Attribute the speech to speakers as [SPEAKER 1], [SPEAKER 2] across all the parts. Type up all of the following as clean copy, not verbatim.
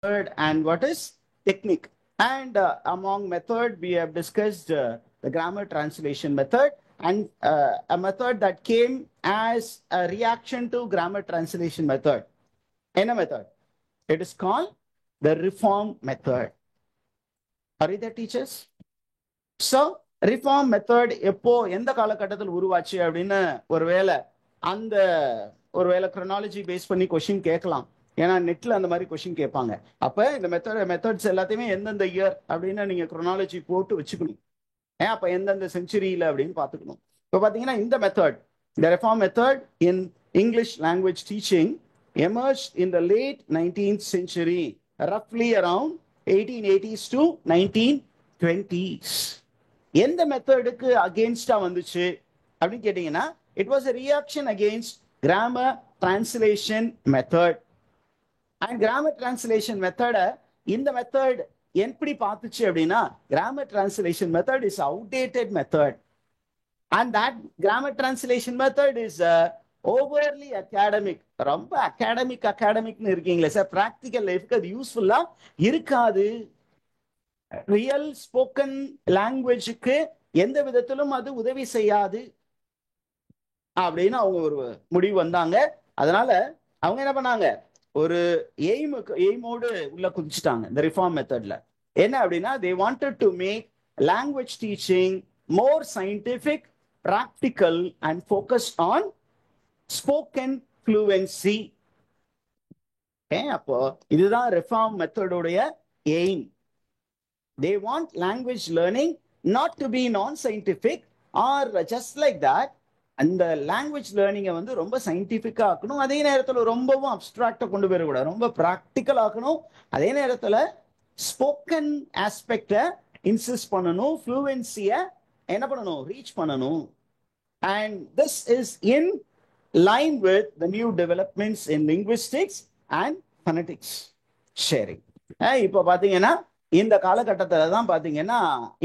[SPEAKER 1] and what is technique. And among method, we have discussed the grammar translation method and a method that came as a reaction to grammar translation method. In a method, it is called the reform method. Are you there, teachers? So, reform method எப்போ எந்த காலகட்டத்தில் உருவாச்சு அப்படின்னு ஒருவேளை அந்த ஒருவேளை chronology base பண்ணி question கேட்கலாம். ஏன்னா நெட்ல அந்த மாதிரி கொஸ்டின் கேட்பாங்க. அப்ப இந்த மெத்தட்ஸ் எல்லாத்தையுமே எந்தெந்த இயர் அப்படின்னு நீங்க chronology போட்டு வச்சுக்கணும். அப்ப எந்தெந்த செஞ்சுரியில அப்படின்னு பார்த்துக்கணும். இப்போ பாத்தீங்கன்னா இந்த method the reform method in English language teaching emerged in the late 19th century, roughly around 1880s to 1920s. எந்த மெத்தடுக்கு அகேன்ஸ்டா வந்துச்சு அப்படின்னு கேட்டீங்கன்னா it was a reaction against grammar translation method. And grammar translation மெத்தட இந்த மெத்தட் எப்படி பார்த்துச்சு அப்படின்னா grammar translation method is outdated method and that grammar translation method is overly academic. ரொம்ப அகாடமிக்னு இருக்கீங்களே சார், ப்ராக்டிக்கல் லைஃப்க்கு அது யூஸ்ஃபுல்லா இருக்காது. ரியல் ஸ்போக்கன் லாங்குவேஜுக்கு எந்த விதத்திலும் அது உதவி செய்யாது அப்படின்னு அவங்க ஒரு முடிவு வந்தாங்க. அதனால அவங்க என்ன பண்ணாங்க, ஒரு எய்மோடு உள்ள குதிச்சுட்டாங்க இந்த ரிஃபார்ம் மெத்தட்ல. என்ன அப்படின்னா they wanted to make language teaching more scientific, practical and focused on spoken fluency. அப்போ இதுதான் ரிஃபார்ம் மெத்தடோடைய aim. They want language learning not to be non-scientific or just like that. அந்த லாங்குவேஜ் லேர்னிங்கை வந்து ரொம்ப சயின்டிஃபிக்காக ஆக்கணும், அதே நேரத்தில் ரொம்பவும் அப்ட்ராக்டாக கொண்டு போயிடக்கூடாது, ரொம்ப ப்ராக்டிக்கல் ஆக்கணும், அதே நேரத்தில் ஸ்போக்கன் ஆஸ்பெக்டை இன்சிஸ்ட் பண்ணணும், ஃப்ளூவன்சியை என்ன பண்ணணும், ரீச் பண்ணணும். And this is in line with the new developments in linguistics and phonetics. சரி, இப்போ பார்த்தீங்கன்னா இந்த காலகட்டத்தில் தான் பார்த்தீங்கன்னா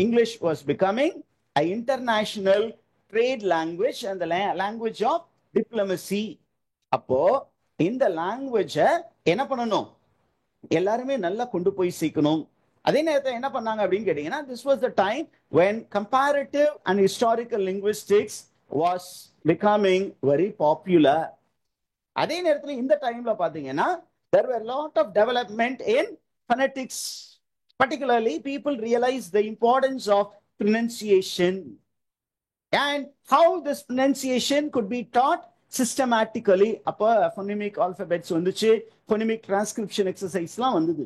[SPEAKER 1] English was becoming a international trade language and the language of diplomacy. அப்போ இந்த லாங்குவேஜை என்ன பண்ணணும், எல்லாருமே நல்லா கொண்டு போய் சேர்க்கணும். அதே நேரத்தில் என்ன பண்ணாங்க அப்படின்னு கேட்டீங்கன்னா this was the time when comparative and historical linguistics was becoming very popular. அதே நேரத்தில் இந்த டைம்ல பாத்தீங்கன்னா there were a lot of development in phonetics. Particularly people realized the importance of pronunciation and how this pronunciation could be taught systematically. அப்போ phonemic alphabets வந்துச்சு, phonemic transcription exerciseலாம் வந்தது.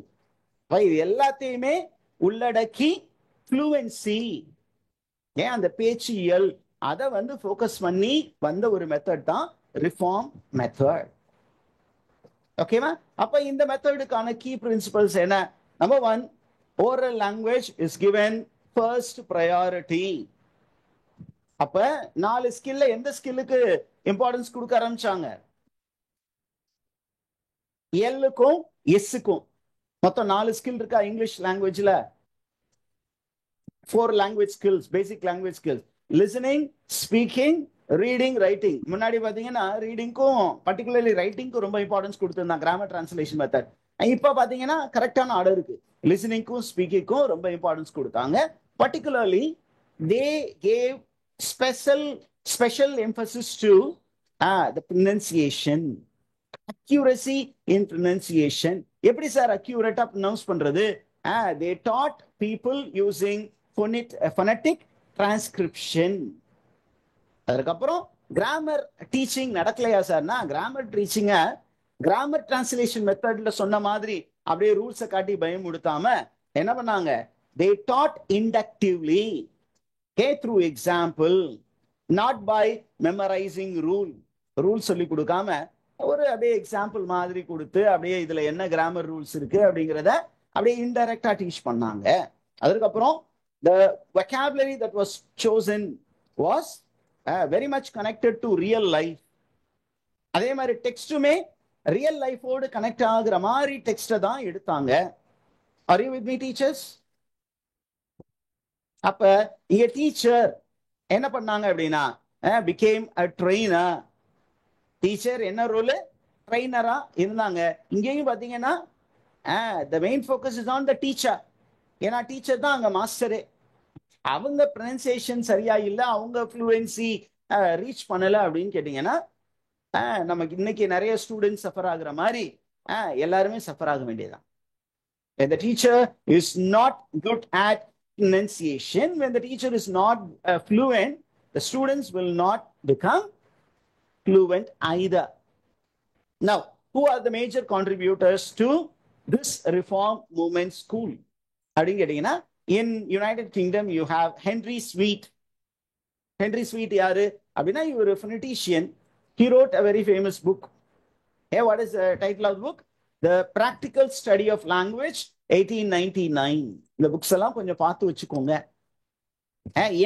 [SPEAKER 1] இது எல்லாத்தையுமே உள்ளடக்கி fluency, அந்த பேச்சியல், அதை வந்து ஃபோக்கஸ் பண்ணி வந்த ஒரு மெத்தட் தான் ரிஃபார்ம் மெத்தட். ஓகேவா? அப்ப இந்த மெத்தடுக்கான கீ பிரின்சிபல்ஸ் என்ன? Number 1, oral language is given first priority. அப்ப 4 ஸ்கில்ல எந்த ஸ்கில்லுக்கு இம்பார்ட்டன்ஸ் கொடுக்க ஆரம்பிச்சாங்க? எல்லுக்கும் எஸ்ஸுக்கும். மொத்தம் 4 ஸ்கில் இருக்கா இங்கிலீஷ் லாங்குவேஜ்ல? 4 language skills, basic language skills: listening, speaking, reading, writing. முன்னாடி பாத்தீங்கன்னா ரீடிங்க்கும் பர்டிகுலர்லி ரைட்டிங்க்கும் ரொம்ப இம்பார்ட்டன்ஸ் கொடுத்திருந்தாங்க கிராமர் டிரான்ஸ்லேஷன் மெத்தட். இப்ப பாத்தீங்கன்னா கரெக்டான ஆர்டர் இருக்கு, லிசனிங்க்கும் ஸ்பீக்கிங்க்கும் ரொம்ப இம்பார்ட்டன்ஸ் கொடுத்தாங்க. Particularly they gave special emphasis to the pronunciation, accuracy in pronunciation. எப்படி சார் அக்யூரேட்டா ப்ரொனவுன்ஸ் பண்றது? they taught people using phonetic transcription. அதுக்கப்புறம் கிராமர் டீச்சிங் நடக்கலையா சார்னா, கிராமர் டீச்சிங்க கிராமர் டிரான்ஸ்லேஷன் மெத்தட்ல சொன்ன மாதிரி அப்படியே ரூல்ஸை காட்டி பயமுடுத்தாம என்ன பண்ணாங்க, they taught inductively, through example, not by memorizing rule சொல்லி கொடுக்காம ஒரு அப்படியே எக்ஸாம்பிள் மாதிரி கொடுத்து அப்படியே இதுல என்ன கிராமர் ரூல்ஸ் இருக்கு அப்படிங்கிறத அப்படியே இன்டைரக்டா டீச் பண்ணாங்க. அதுக்கப்புறம் the vocabulary that was chosen was very much connected to real life. அதே மாதிரி டெக்ஸ்டுமே ரியல் லைஃபோடு கனெக்ட் ஆகுற மாதிரி டெக்ஸ்ட தான் எடுத்தாங்க. Are you with me, teachers? அப்ப இங்க டீச்சர் என்ன பண்ணாங்க அப்படின்னா became a trainer. டீச்சர் என்ன ரோல்? ட்ரைனரா இருந்தாங்க. இங்கேயும் பாத்தீங்கன்னா the main focus is on the teacher. ஏன்னா டீச்சர் தான் அங்க மாஸ்டரே. அவங்க ப்ரொனன்சியேஷன் சரியா இல்லை, அவங்க ஃப்ளூயன்சி ரீச் பண்ணல அப்படின்னு கேட்டீங்கன்னா நமக்கு இன்னைக்கு நிறைய ஸ்டூடெண்ட்ஸ் சஃபர் ஆகுற மாதிரி எல்லாருமே சஃபர் ஆக வேண்டியதுதான். When the teacher is not good at pronunciation, when the teacher is not fluent, the students will not become fluent either. Now, who are the major contributors to this reform movement school? அப்படின்னு கேட்டீங்கன்னா, in United Kingdom you have Henry Sweet. Henry Sweet யாரு அப்படின்னா, இவர் phonetician. He wrote a very famous book. Hey, what is the title of the book? The Practical Study of Language, 1899. இந்த books எல்லாம் கொஞ்சம் பார்த்து வச்சுக்கோங்க.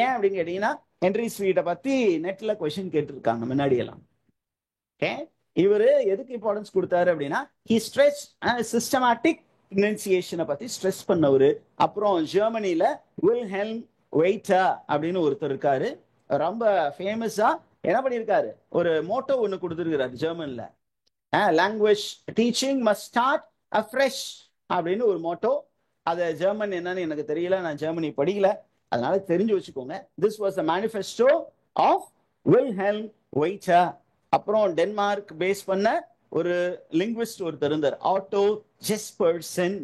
[SPEAKER 1] ஏன் அப்படின்னு கேட்டீங்கன்னா, ஹென்ரி ஸ்வீட்டை பத்தி நெட்ல கொஸ்டின் கேட்டிருக்காங்க முன்னாடி எல்லாம். இவரு எதுக்கு இம்பார்ட்டன்ஸ் கொடுத்தாரு அப்படின்னா, he stressed systematic pronunciation பத்தி ஸ்ட்ரெஸ் பண்ணவரு. அப்புறம் ஜெர்மனில வில்ஹெல்ம் வெய்ட்டர் அப்படின்னு ஒருத்தர் இருக்காரு, ரொம்ப ஃபேமஸா என்ன பண்ணியிருக்காரு, ஒரு மோட்டோ ஒன்று கொடுத்துருக்கிறாரு ஜெர்மன்ல. Language teaching must start afresh அப்படின்னு ஒரு மோட்டோ. அது ஜெர்மன் என்னன்னு எனக்கு தெரியல, நான் ஜெர்மனி படிக்கல, அதனால தெரிஞ்சு வச்சுக்கோங்க. This was the manifesto of Wilhelm Vietor. அப்புறம் டென்மார்க் பேஸ் பண்ண ஒரு லிங்குவிஸ்ட் ஒருத்தர் இருந்தார், ஆட்டோ ஜெஸ்பர்சன்.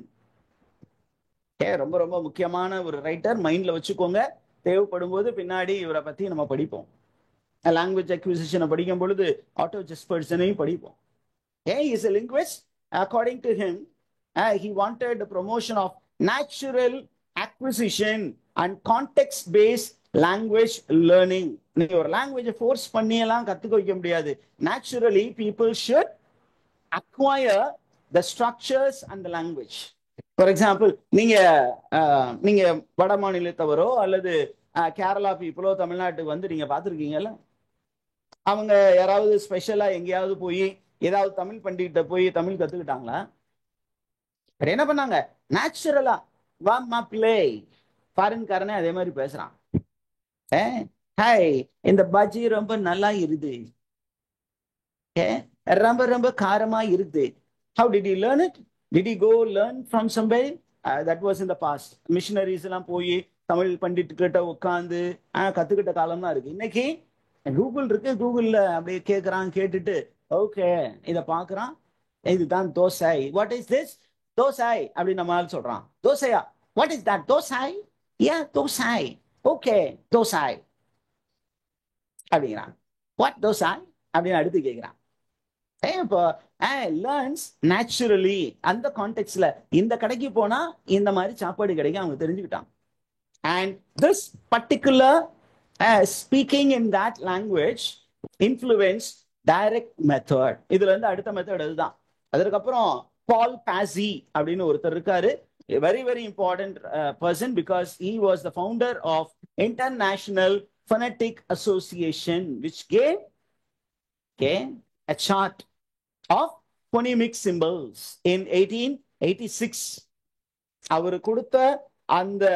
[SPEAKER 1] ரொம்ப ரொம்ப முக்கியமான ஒரு ரைட்டர், மைண்ட்ல வச்சுக்கோங்க. தேவைப்படும் போது பின்னாடி இவரை பத்தி நம்ம படிப்போம். லாங்குவேஜ் அக்விசிஷனை படிக்கும் பொழுது ஆட்டோ ஜெஸ்பர்சனையும் படிப்போம். He is a linguist. According to him, he wanted the promotion of natural acquisition and context-based language learning. நீங்க ஒரு லாங்குவேஜை ஃபோர்ஸ் பண்ணி எல்லாம் கத்துக்க வைக்க முடியாது. Naturally, people should acquire the structures and the language. For example, நீங்க வட மாநிலத்தவரோ அல்லது கேரளா பீப்புளோ தமிழ்நாட்டுக்கு வந்து நீங்க பார்த்துருக்கீங்கல்ல, அவங்க யாராவது ஸ்பெஷலா எங்கேயாவது போய் ஏதாவது தமிழ் பண்டிகிட்ட போய் தமிழ் கத்துக்கிட்டாங்களா? என்ன பண்ணாங்க? நேச்சுரலா வாமா பிளே. ஃபாரின்காரனே அதே மாதிரி பேசுறான். ஹாய், இந்த பஜ்ஜி ரொம்ப நல்லா இருக்குது, ரொம்ப ரொம்ப காரமா இருக்குது. How did he learn it? Did he go learn from somebody? That was in the past. Missionaries எல்லாம் போய் தமிழ் பண்டிட்டு கிட்ட உட்காந்து கத்துக்கிட்ட காலம் தான் இருக்கு. இன்னைக்கு கூகுள் இருக்கு, கூகுள்ல அப்படியே கேட்கறான், கேட்டுட்டு ஓகே இதை பாக்குறான், இதுதான் dosa. What is this? Dosa அப்படின்னு நம்மளால சொல்றான். தோசையா? What is that? Dosa? Yeah dosa. Okay dosa அப்படிங்கிறான். வாட் தோசை அப்படின்னு அடுத்து கேட்கிறான். இப்போ லேர்ன்ஸ் நேச்சுரலி. அந்த கான்டெக்ட்ல இந்த கடைக்கு போனா இந்த மாதிரி சாப்பாடு கிடைக்கும் அவங்க தெரிஞ்சுக்கிட்டான். And this particular speaking in that language influence direct method. இதுல இருந்து அடுத்த மெத்தட் அதுதான். அதற்கப்புறம் பால் பாசி அப்படின்னு ஒருத்தர் இருக்காரு, very very important person, because he was the founder of International Phonetic Association, which gave a chart of phonemic symbols in 1886. அவர் கொடுத்த அந்த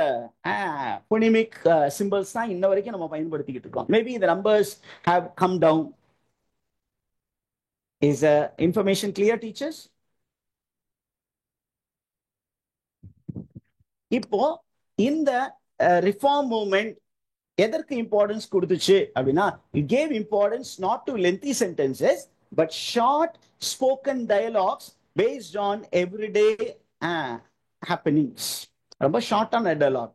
[SPEAKER 1] phonemic symbols தான் இன்ன வரைக்கும் நம்ம பயன்படுத்திக்கிட்டு இருக்கோம். Maybe the numbers have come down. Is information clear, teachers? இப்போ இந்த ரிஃபார்ம் மூவ்மெண்ட் எதற்கு இம்பார்ட்டன்ஸ் கொடுத்துச்சு அப்படின்னா, it gave importance not to lengthy sentences but short spoken dialogues based on everyday happenings. ரொம்ப ஷார்ட்டான dialogue.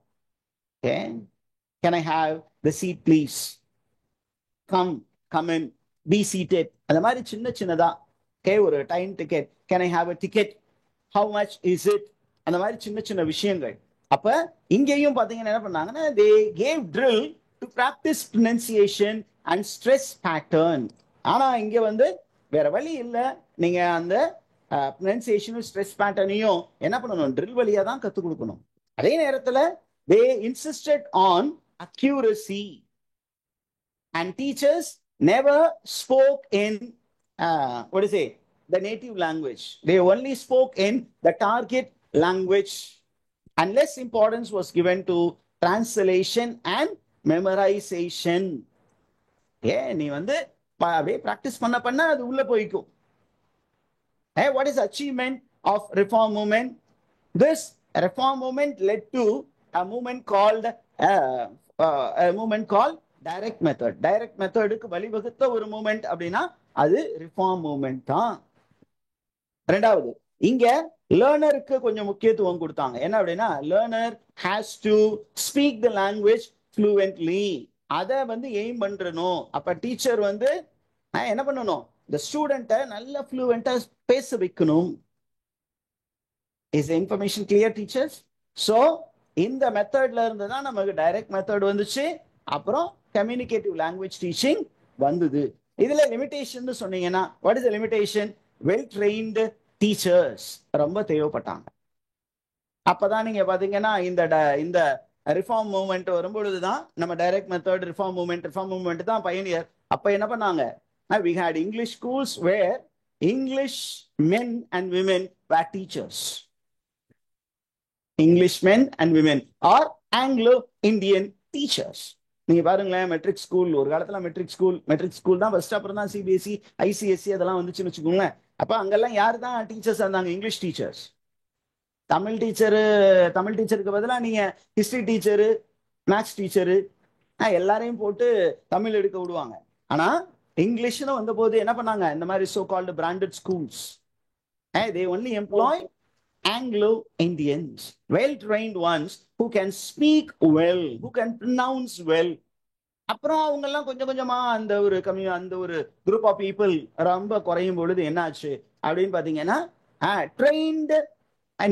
[SPEAKER 1] Can I have the seat please? Come in, be seated. அந்த மாதிரி சின்ன சின்னதா ஒரு time ticket, can I have a ticket, how much is it, அந்த மாதிரி சின்ன சின்ன விஷயங்கள். அப்ப இங்கேயும் பாத்தீங்கன்னா என்ன பண்ணாங்கன்னா, they gave drill to practice pronunciation and stress pattern. ஆனா இங்க வந்து வேற வழி இல்லை, நீங்க அந்த pronunciation ஸ்ட்ரெஸ் பேட்டர்னையும் என்ன பண்ணணும், ட்ரில் வழியா தான் கத்துக் கொடுக்கணும். அதே நேரத்துல they insisted on accuracy, and teachers never spoke in what is it, the native language. They only spoke in the target language, and less importance was given to translation and memorization. நீ வந்து அப்படியே practice பண்ண அது உள்ள போய்க்கும். What is achievement of reform movement. This reform movement led to a movement called direct method. Direct மெத்தடுக்கு வழிவகுத்த ஒரு moment அப்படின்னா அது reform moment தான். ரெண்டாவது, இங்க லேர்னருக்கு கொஞ்சம் முக்கியத்துவம் கொடுத்தாங்க. என்ன அப்படின்னா, learner has to speak the language ஃப்ளூவென்ட்லி. அதை வந்து எய்ம் பண்றணும். அப்ப டீச்சர் வந்து என்ன பண்ணணும், இந்த ஸ்டூடெண்ட்டை நல்ல ஃப்ளூவெண்டா பேச வைக்கணும். Is information clear teachers? So இந்த மெத்தட்ல இருந்து தான் நமக்கு டைரக்ட் மெத்தட் வந்துச்சு. அப்புறம் கம்யூனிகேட்டிவ் லாங்குவேஜ் டீச்சிங் வந்தது. இதுல லிமிடேஷன் சொன்னீங்கன்னா, what is the limitation? Well trained teachers ரொம்ப தேவைப்பட்டாங்க. அப்பதான் நீங்க பாத்தீங்கன்னா இந்த ரிஃபார்ம் மூவ்மெண்ட் வரும்பொழுதுதான் நம்ம டைரக்ட் மெத்தட் ரிஃபார்ம் மூவ்மெண்ட் தான் பயனியர். அப்ப என்ன பண்ணாங்க, we had English schools where English men and women were teachers. English men and women are Anglo-Indian teachers. நீங்க பாருங்களேன், மெட்ரிக் ஸ்கூல் ஒரு காலத்துல மெட்ரிக் ஸ்கூல் தான் ஃபர்ஸ்ட், அப்புறம் தான் சிபிஎஸ்சி ஐசிஎஸ்சி அதெல்லாம் வந்துச்சுன்னு வச்சுக்கோங்களேன். அப்ப அங்கெல்லாம் யாரு தான் டீச்சர்ஸ் இருந்தாங்க? English teachers. தமிழ் டீச்சருக்கு பதிலாக நீங்க ஹிஸ்டரி டீச்சரு, மேத்ஸ் டீச்சரு எல்லாரையும் போட்டு தமிழ் எடுக்க விடுவாங்க. ஆனா இங்கிலீஷ்னு வந்த போது என்ன பண்ணாங்க, இந்த மாதிரி so called branded schools, they only employ Anglo-Indians, well-trained ones who can speak well, who can pronounce well. அப்புறம் அவங்க எல்லாம் கொஞ்சம் கொஞ்சமா அந்த ஒரு குரூப் ஆஃப் பீப்புள் ரொம்ப குறையும் பொழுது என்ன ஆச்சு அப்படின்னு பாத்தீங்கன்னா, trained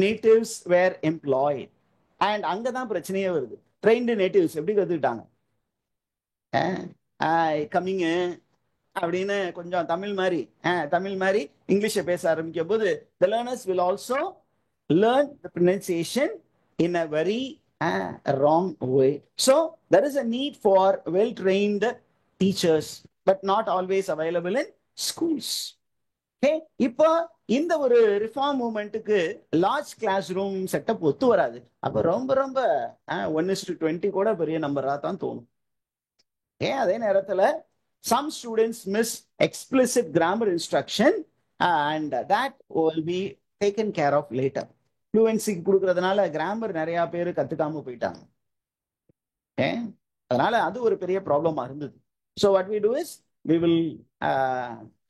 [SPEAKER 1] natives were employed. and அங்கதான் பிரச்சனையே வருது. trained natives எப்படி கத்துக்கிட்டாங்க? கம்மிங் அப்படின்னு கொஞ்சம் தமிழ் மாதிரி இங்கிலீஷை பேச ஆரம்பிக்கும் போது the learners will also learn the pronunciation in a very wrong way. So there is a need for well trained teachers, but not always available in schools. இப்போ இந்த ஒரு ரிஃபார்ம் மூவ்மெண்ட்டுக்கு லார்ஜ் கிளாஸ் ரூம் செட்டப் ஒத்து வராது. அப்ப ரொம்ப 1:20 கூட பெரிய நம்பரா தான் தோணும். அதே நேரத்துல some students miss explicit grammar instruction and that will be taken care of later. fluency கொடுக்கறதுனால கிராமர் நிறைய பேர் கத்துக்காம போயிட்டாங்க. அதனால அது ஒரு பெரிய ப்ராப்ளமா இருந்தது. so what we do is we will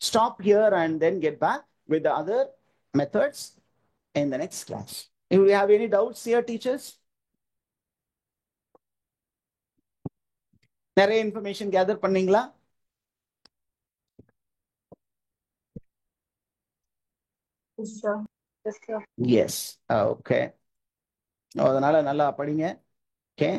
[SPEAKER 1] stop here and then get back with the other methods in the next class. If you have any doubts here, teachers? நிறைய இன்ஃபர்மேஷன் கேதர் பண்ணீங்களா? Yes. Okay. அதனால நல்லா படிங்க. Okay.